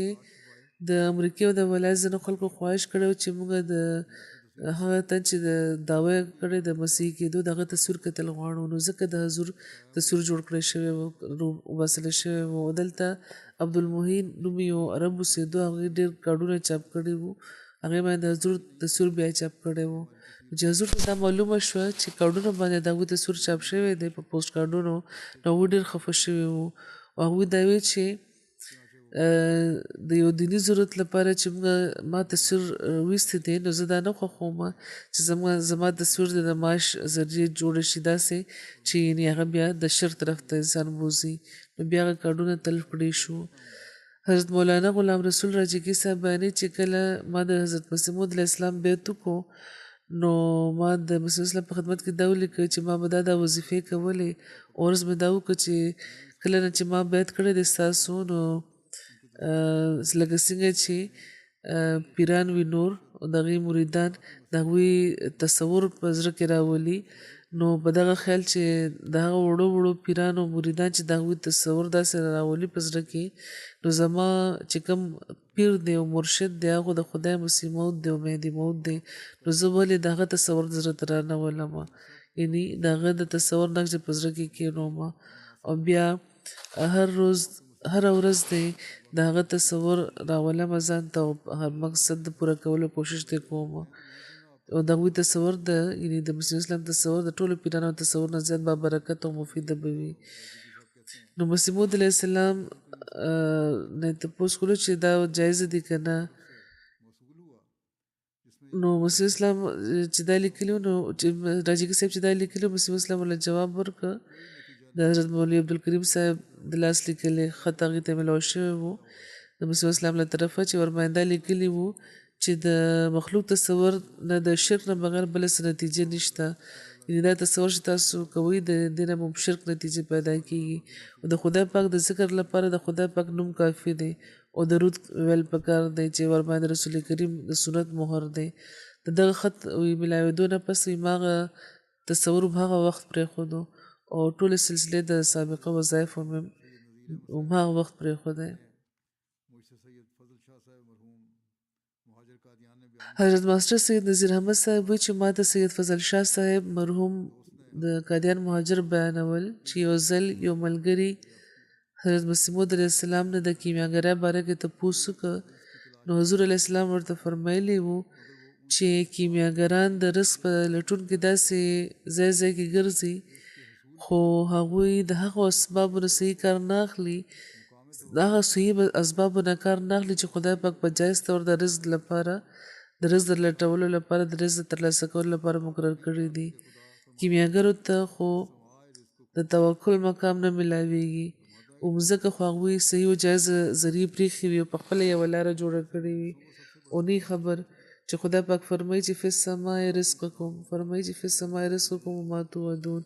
د امریکې او د ولایت ځینو خلکو خواهش کړی چې موږ د هغه تن چې د دعوی کړی د مسیح کېدو د هغه تصویر کتل غواړو نو ځکه د حضور تصویر جوړ کړی شوی و وباسلی شوی و دلته عبدالمحین نوم یو عرب اوسېدو هغې ډېر کارډونه چاپ کړي وو هغې باندې د حضور تصویر بیا چاپ کړی و چې حضور ته دا معلومه شوه چې کارډونه باندې د هغوی تصویر چاپ شوی دی په پوسټ کارډونو نو هغوی ډېر خفه شوي وو او هغوی دا وی چې د یو دیني ضرورت لپاره چې ما تصویر ویستی دی نو زه دا نه خوښوم چې زما تصویر د معاش ذریعې جوړه شي داسې چې یعنې هغه بیا د شر طرف ته انسان بوځي نو بیا هغه کارډونه تلف کړی شو حضرت مولانا غلام رسول راجګي صاحب باندې چې کله ما د حضرت مسیح موعود علیه السلام بیعت وکړو نو ما د مسیح اسلام په خدمت کې دا ولیکه چې ما به دا وظیفې کولې ورځ مې دا وکړه چې کله نه چې ما بیعت کړی دی ستاسو نو لکه څنګه چې پیران وي نور د هغوی مریدان د هغوی تصور په زړه کې راولي نو په دغه خیال چې د هغه وړو وړو پیرانو مریدان چې د هغوی تصور داسې راولي په زړه کې نو زما چې کوم پیر دی او مرشد دی هغه د خدای مسیح موعود دی او مهدي موعود دی نو زه ولې د هغه تصور د زړه ته رانولم یعنی د هغه د تصور نقش په زړه کې کښېنوم او بیا هر ورځ دی د هغه تصور راولم ځان ته او هر مقصد د پوره کولو کوشش دی کوم او د هغوی تصور یعنی د مسیح اسلام تصور د ټولو پیرانو تصور نه زیات با برکت او مفیده به وي نو مسیح موعود علیه السلام نه تپوس کولو چې دا جایز دي که نه نو مسیح اسلام چې دا لیکلي نو راجګي صاحب چې دا لیکلي مسیح اسلام له جواب ورکړه د حضرت مولوي عبدالکریم صاحب د لاس لیکلی خط هغې ته میلاو شوی و د مسیح اسلام له طرفه چې ورباندې دا لیکلي وو چې د مخلوق تصور نه د شرک نه بغیر بله څه نتیجه نشته یعنې دا تصور چې تاسو کوئ د دې نه مو شرک نتیجه پیدا کیږي او د خدای پاک د ذکر لپاره د خدای پاک نوم کافي دی او درود ویل پکار دی چې ورباندې رسول کریم د سنت مهر دی د دغه خط میلاوېدو نه پس ما هغه تصور هغه وخت پرېښودو او ټولې سلسلې د سابقه وظایفو مې هغه وخت پرېښودی حضرت ماسټر سید نذیر احمد صاحب وایي چې ما ته سید فضل شاه صاحب مرحوم د قادیان مهاجر بیانول چې یو ځل یو ملګري حضرت مسیح موعود علیه السلام نه د کیمیاګرۍ باره کې تپوس وکړه نو حضور علیه السلام ورته فرمایلی وو چې کیمیاګران د رزق په لټون کې داسې ځای ځای کې ګرځي خو هغوی د هغو اسبابو نه صحیح کار نه اخلي د هغه صحیح اسبابو نه کار نه اخلي چې خدای پاک په جایز طور د رزق لپاره د رزق د لټولو لپاره د رزق ترلاسه کولو لپاره مقرر کړي دي کیمیاګرو ته خو د توکل مقام نه ملاویږي او مځکه خو هغوی صحیح او جایز ذریعې پرېښي وي او په خپله یوه لاره جوړه کړې وي او نه خبر چې خدای پاک فرمایي چې فی السماء رزقکم فرمایي چې فی السماء رزقکم وما توعدون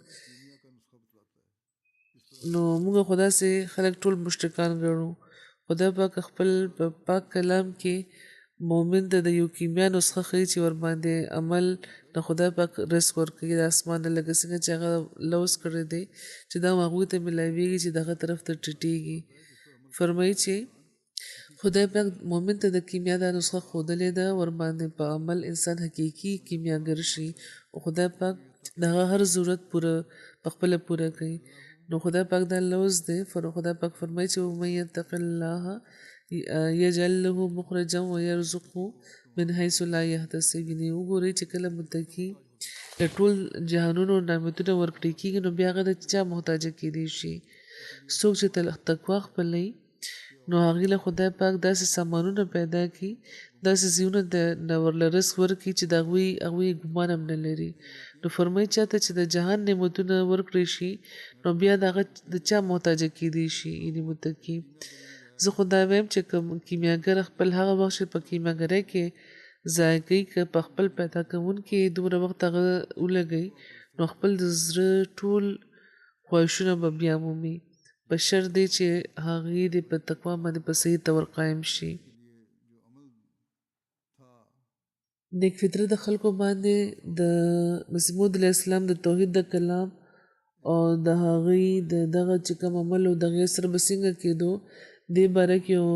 نو موږ خدا سي خلک ټول مشرکان ګڼو خدای پاک خپل په پاک کلام کې مؤمن ته د یو کیمیا نسخه ښیي چې ورباندې عمل د خدای پاک رزق ورکوي د اسمان نه لکه څنګه چې هغه لوز کړی دی چې دا هغوی ته میلاویږي چې دغه طرف ته ټیټیږي فرمایي چې خدای پاک مؤمن ته د کیمیا دا نسخه ښودلې ده ورباندې په عمل انسان حقیقي کیمیاګر شي او خدای پاک دغه هر ضرورت پوره په خپله پوره کوي نو خدای پاک دا لوز دی خدای پاک فرمایي چې ومن یتق الله یجعل له مخرجا ويرزقه من حيث لا يحتسب یعنې وګورئ چې کله متقي د ټول جهانونو نعمتونه ورکړي کېږي نو بیا هغه د چا محتاجه کېدی شي څوک چې تقوا خپلوي نو هغې له خدای پاک داسې سامانونه پیدا کړي داسې ځایونه د ورله رزق ورکړي چې د هغوی ګمان هم نه لري نو فرمایي چاته چې د جهان نعمتونه ورکړی شي نو بیا د هغه د چا محتاجه کېدی شي یعنې متقي زه خو دا وایم چې کیمیاګر خپل هغه وخت چې په کیمیاګرۍ کې ضایع کوي که په خپل پیدا کوونکي دومره وخت هغه ولګوي نو خپل د زړه ټول خواهشونه به بیا مومي په شرط دی چې هغې دې په تقوا باندې په صحیح طور قایم شي نیک فطرت د خلکو باندې د مسیح موعود علیه السلام د توحید د کلام او د هغې د دغه چې کوم عمل او د هغې سره به څنګه کېدو دې باره کې یو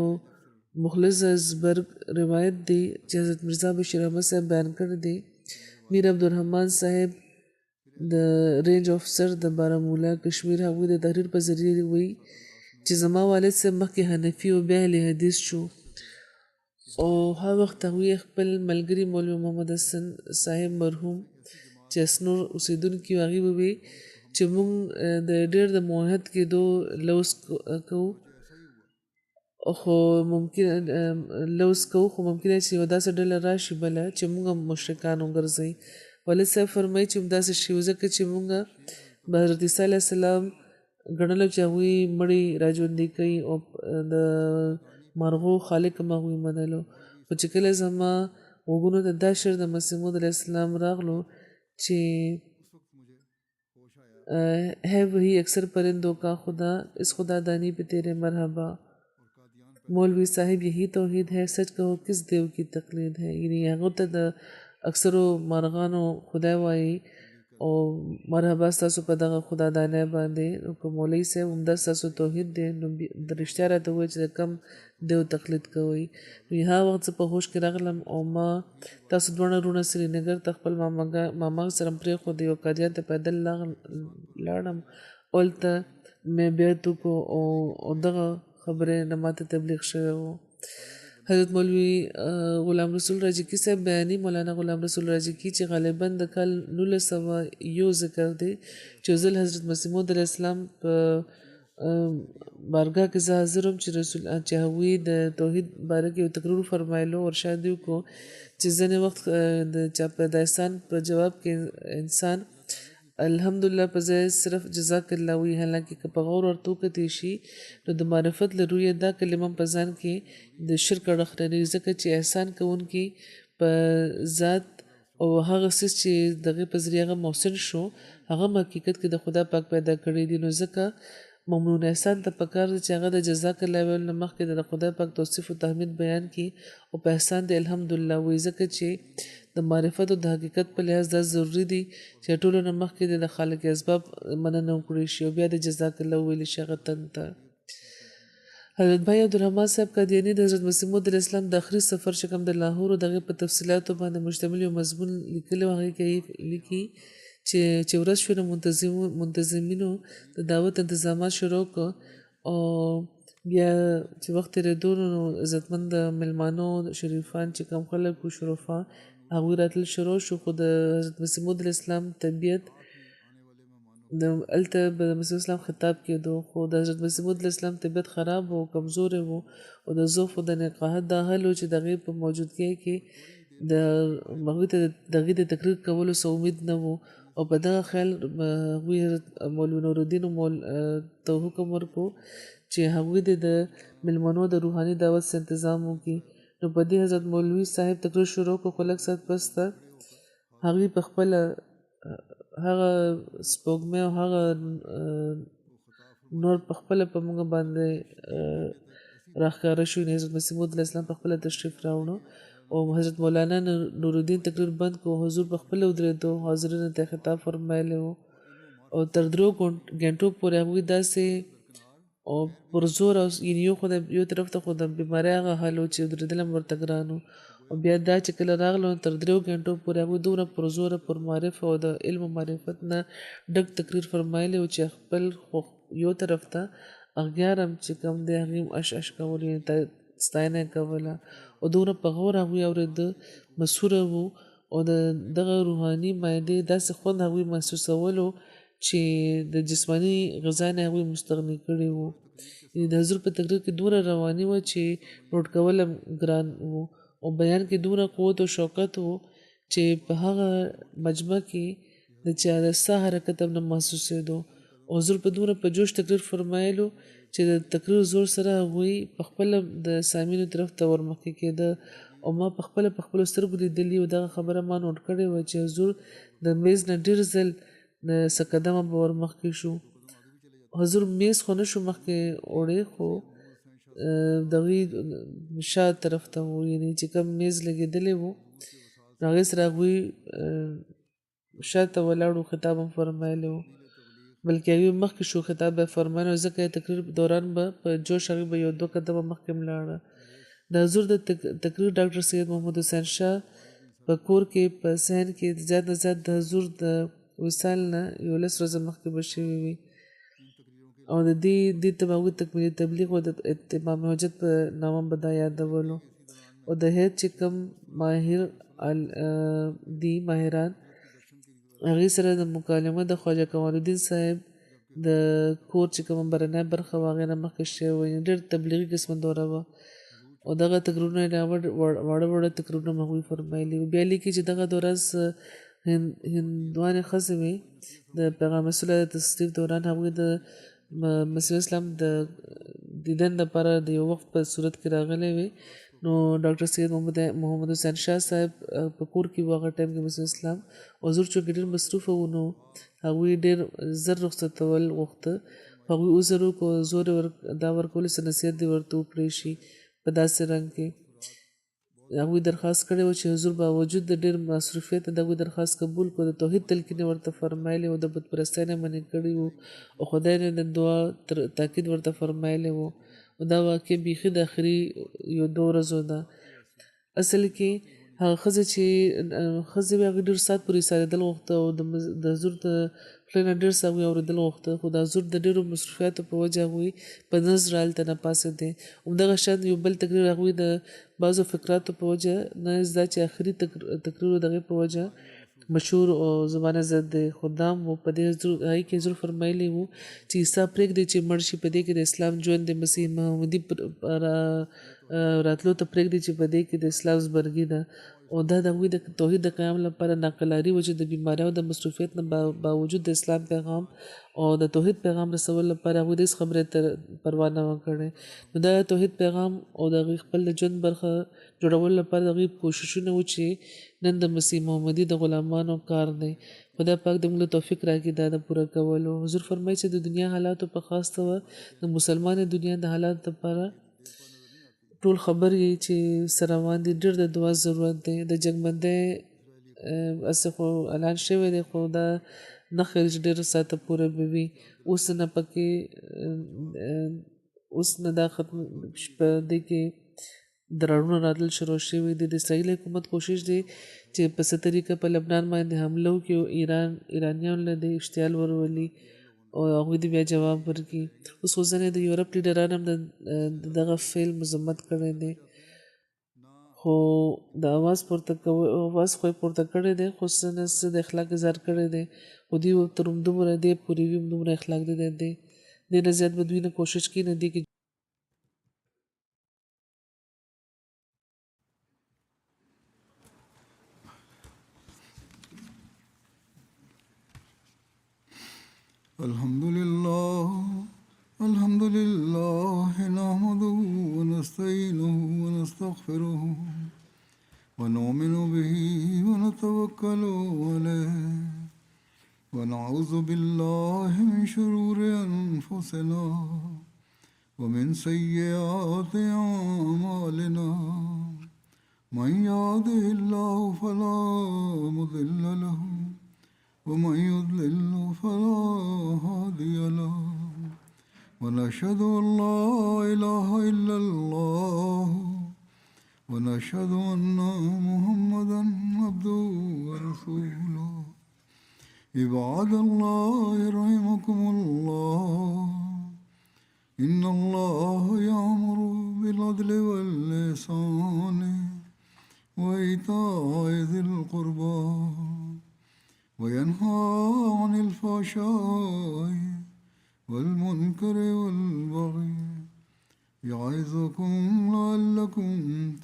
مخلص ازبرګ روایت دی چې حضرت مرزا بشیر احمد صاحب بیان کړی دی میر عبدالرحمن صاحب د رینج افسر د بارامولا کشمیر هغوی د تحریر په ذریعه وایي چې زما والد صاحب مخکې حنفي او بیا اهل حدیث شو او هغه وخت هغوی خپل ملګري مولوي محمد حسن صاحب مرحوم چې اسنور اوسېدونکي وو هغې به وی چې موږ د ډېر د موحد کېدو لوز کوو خو ممکن لوز کوو خو ممکنه چې یوه داسې ډله راشي بله چې موږ هم مشرکان وګرځوي والد صاحب فرمایي چې همداسې شي ځکه چې موږ به حضرت عیسی علیه السلام ګڼلو چې هغوی مړي راژوندي کوي او د مرغو خالق هم هغوی منلو خو چې کله زما وګونو ته دا شعر د مسیح موعود علیه السلام راغلو چې है वही अक्सर परिंदों का खुदा इस खुदा दानी पे तेरे मरहबा मौलवी साहिब यही तौहीद है सच कहो किस देव की तकलीद है यानी هغه ته د اکثرو مارغانو خدای وایي او مرحبا ستاسو په دغه خدا دانه باندې نو که مولوي صاحب همدا ستاسو توحید دی نو د رښتیا راته وایي چې د کم دیو تقلید کوئ نو هغه وخت زه په هوش کې راغلم او ما تاسو دواړه وروڼه سرینګر ته خپل ماما سره پرېښود یو قادیان ته پیدل لاړم هلته مې بیعت وکړو او دغه خبرې نه ماته تبلیغ شوی و حضرت مولوی غلام رسول راجکی صاحب بیانی مولانا غلام رسول راجکی چې غالبا د کال 1901 ذکر دی چې ځل حضرت مسیح موعود علیه السلام په بارګاه کې زه حاضر وم چې رسول چې هغوی د توحید باره کې یو تقریر فرمایلو ورشاد یې وکړو چې ځینې وخت د چا پیدایستان په جواب کې انسان الحمدلله په ځای صرف جزاک الله وی حالانکه که په غور ورته وکتې شي نو د معرفت له رویه دا کلمه په ځان کې د شرک اړخ لري ځکه چې احسان کوونکي په ذات او هغه څه چې دغه په ذریعه هغه محسن شو هغه حقیقت کې د خدا پاک پیدا کړی دی نو ځکه ممنون احسان ته پکار دی چې هغه د جزاک الله ویل نه مخکې د خدای پاک توصیف او تحمید بیان کړي او په احسان د الحمدلله وایي ځکه چې د معرفت او د حقیقت په لحاظ دا ضروری دي چې ټولو نه مخکې د خالق اسباب مننه وکړي شي او بیا د جزاک الله ویل شي هغه تن ته حضرت بھائی عبدالرحمن صاحب قادیانی د حضرت مسیح موعود علیه السلام د آخري سفر چې کوم د لاهور دغه په تفصیلاتو باندې مشتمل یو مضمون لیکلی و هغې کې لیکي چې ورځ شوه نو منتظمینو د دعوت انتظامات شروع کړ او بیا چې وخت تېرېدو نو عزتمند میلمانو شریفان چې کوم خلک و شرفا هغوی راتلل شروع شو خو د حضرت مسیح موعود علیه السلام طبیعت هلته به د مسیح اسلام خطاب کېدو خو د حضرت مسیح موعود علیه السلام طبیعت خراب و کمزوری و او د ضعف او د نقاحت دا حل و چې د هغې په موجودګۍ کې د هغوی ته د هغې د تقریر کولو څه امید نه و او په دغه خیال هغوی حضرت مولوي نورالدین ته حکم ورکړو چې هغوی د میلمنو د روحاني دعوت څه تنظیم وکړي نو په دې حضرت مولوي صاحب تقریر شروع کړو خو لږ ساعت پس ته هغوی په خپله هغه سپوږمۍ او هغه نور په خپله په موږ باندې راښکاره شو حضرت مسیح موعود علیه السلام په خپله تشریف راوړو او حضرت مولانا نورالدین تقریر بند کو حضور په خپله ودرېدو حاضرینو ته خطاب فرمایلی و او تر 3 غنټو پورې هغوی داسې او پر زور او یو خو د یو طرف ته خو د بیمارۍ هغه حال و چې ودرېدل هم ورته ګران و او بیا دا چې کله راغلو تر 3 غنټو پورې هغوی دومره پر زوره پر معرف او د علم و معرفت نه ډک تقریر فرمایلی و چې خپل یو طرف ته اغیار هم چې کوم دی هغې هم اش کول ستاینه کوله او دومره په غور هغوی اورېده مسوره وو او د دغه روحاني معدې داسې خوند هغوی محسوسولو چې د جسماني غذا نه هغوی مستغني کړي وو د حضور په تقریر کې دومره رواني وه چې نوټ کول هم ګران وو او بیان کې دومره قوت او شوکت وو چې په هغه مجمع کې د چا د ساه حرکت هم نه محسوسېدو او حضور په دومره په جوش تقریر فرمایلو چې د تقریر زور سره هغوی په خپله د سامعینو طرف ته ورمخکې کېده او ما په خپلو سترګو لیدلي او دغه خبره ما نوټ کړې وه چې حضور د میز نه ډېر ځل د څه قدمه به ورمخکې شو حضور میز خو نه شو مخکې وړی خو د هغوی شا طرف ته و یعنې چې کوم میز لګېدلی و نو هغې سره هغوی شاته ولاړو خطاب هم فرمایلی و بلکې هغوی مخکې شو خطاب به فرمایلی ځکه یې تقریر دوران به په جوش هغوی به یو 2 قدمه مخکې هم لاړه د حضور د تقریر ډاکټر سید محمد حسین شاه په کور کې په صحن کې زیات نه زیات د حضور د وصال نه 11 ورځې مخکې به شوي وي او د دې ته به هغوی تکمیلي تبلیغ او د اتمام حجت په نامه به دا یادولو او د هیڅ چې کوم ماهر دي ماهران هغې سره د مکالمه د خواجه کمال الدین صاحب د کور چې کومه برنۍ برخه وه هغې نه مخکې شوې وه ډېر تبلیغي قسمه دوره وه او دغه تقریرونه واړه واړه تقریرونه هم هغوی فرمایلي وو بیا لیکي چې دغه دوره هندوانې ښځې وې د پیغام رسول الله د تصدیق دوران هغوی د مسیح اسلام د دیدن لپاره د یو وخت په صورت کې راغلی وې نو ډاکټر سید محمد حسین شاه صاحب په کور کې و هغه ټایم کې مسلم اسلام حضور چې ډېر مصروف و نو هغوی ډېر زر رخصتول غوښته هغوی عذر وکړو زور دا ورکول څه نصیحت دې ورته وکړی شي په داسې رنګ کې هغوی درخواست کړی و چې حضور باوجود د ډېر مصروفیت د هغوی درخواست قبول کړو د توحید تلقین ورته فرمایلی و د بتپرستۍ نه منع کړي وو او خدای نه د دعا تاکید ورته فرمایلی و دا واقع بیخي د آخري یو 2 ورځو ده اصل کې هغه ښځه چې ښځې به هغې ډېر ساعت پورې ایسارېدل غوښته او د حضور د خولې نه ډېر څه هغوی اورېدل غوښته خو د حضور د ډېرو مصروفیاتو په وجه هغوی په نظر هلته نه پاڅېدې همدغه شان یو بل تقریر هغوی د بعضو فکراتو په وجه نه زده چې آخري تقریر د هغې په وجه مشهور او زمانه زد دی خدام و په دې هغې کې حضور فرمایلی وو چې عیسی پرېږدي چې مړ شي په دې کې د اسلام ژوند د مسیح محمدي راتلو ته پرېږدي چې په دې کې د اسلام زبرګي ده او دا د هغوی د توحید د قیام لپاره ناقلاري و چې د بیماریو د مصروفیت نه باوجود د اسلام پیغام او د توحید پیغام رسول لپاره هغوی د هېڅ خبرې پروا نه وه کړې نو دا توحید پیغام او د هغوی خپل د ژوند برخه جوړولو لپاره د هغوی کوششونه و چې نن د مسیح محمدي د غلامانو کار دی خدای پاک د موږ توفیق راکړي دا د پوره کولو حضور فرمایي چې د دنیا حالاتو په خاص توګه د مسلمان دنیا د حالاتو لپاره ټول خبر یې چې سره روان دي ډېر د دعا ضرورت دی د جنګبندۍ هسې خو اعلان شوی دی خو دا نه ښیي چې ډېر ساعته پورې به وي اوس نه پکې اوس نه دا ختم په دې کې درړونه راتلل شروع شوي دي د اسرائیل حکومت کوشش دی چې په څه طریقه په لبنان باندې حمله وکړي او ایرانیانو له دې اشتعال ورولي او هغوی دې بیا جواب ورکړي اوس خو ځینې د یورپ لیډران هم دغه فعل مذمت کړی دی خو د اواز خو یې پورته کړی دی خو څه د اخلاق اظهار کړی دی خو دوی تر همدومره دی پورې وي همدومره اخلاق دی دې نه زیات به دوی نه کوشش کوي نه دی کې
الحمد لله نحمده ونستعينه ونستغفره ونؤمن به ونتوكل عليه ونعوذ بالله من شرور أنفسنا ومن سيئات أعمالنا من يهده الله فلا مضل له ومن يضلل فلا هادي له ونشهد أن لا إله إلا الله ونشهد أن محمدا عبده ورسوله عباد الله رحمكم الله إن الله يأمر بالعدل والإحسان وإيتاء ذي القربى وينهى عن الفحشاء والمنكر والبغي يعظكم لعلكم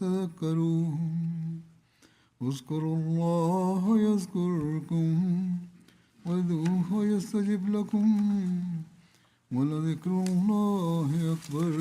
تذكرون اذكروا الله يذكركم وادعوه يستجب لكم ولذكر الله أكبر